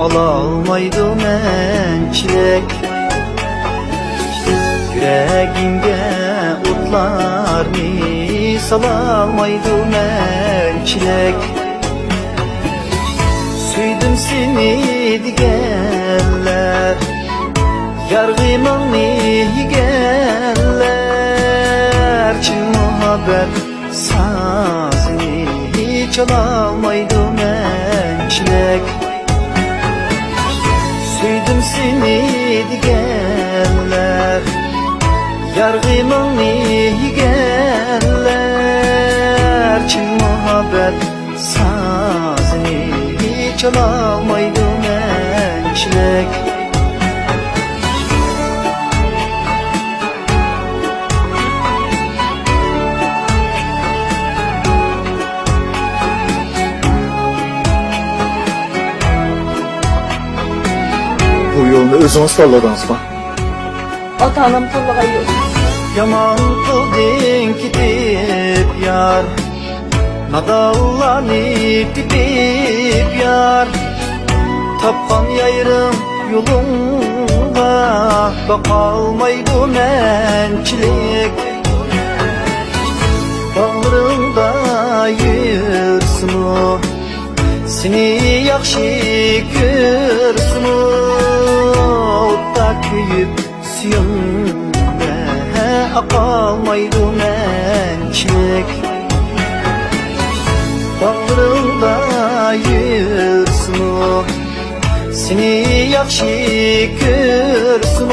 Alalmaydı mençilek. Yüreğimge otlarni salalmaydı mençilek. Süydüm seni digenler, yargımını yigenler. Çin muhabbet sazını çalalmaydı mençilek. Süydüm seni digenler, yargımını yigenler. Çin muhabbet sazını çalalmaydı mençilek. Bu yolunu özünüz tanladınız mı? Ota-anam tanlagan yok. Yaman kıldın gidip yar, nadallanıp gidip yar. Tapkan yayrım yolunga, bakalmaydı mençilik. Bağrımda yürüsün o, seni yakşı görsün o. Otta köyüp suyumda akalmaydı mençilik. Bağrımda yürüsün o, seni yakşı görsün o.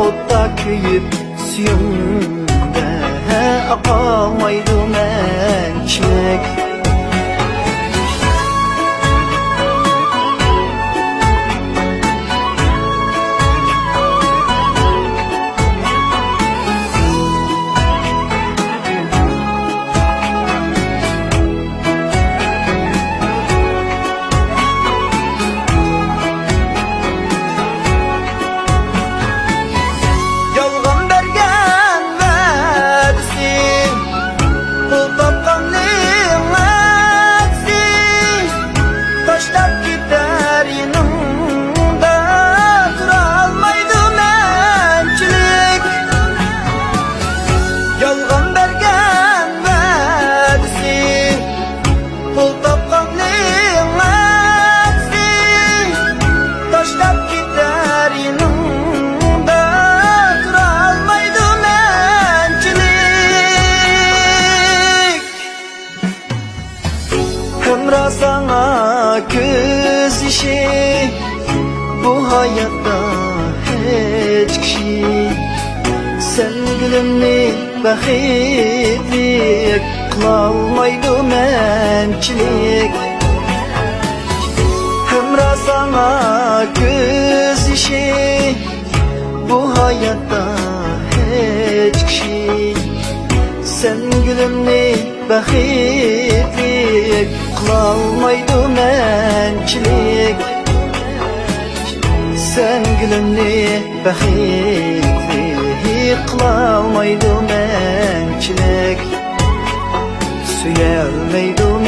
Otta köyüp suyumda akalmaydı mençilik. Sana göz işi bu hayatta hiç kişi. Sen gülümni baxitlik kılalmaydı mençilik. Hemra sana göz işi bu hayatta hiç kişi. Sen gülümni baxitlik kılalmaydı mençilik. Sen gülümni baxitlik kılalmaydı mençilik. Suyalmaydı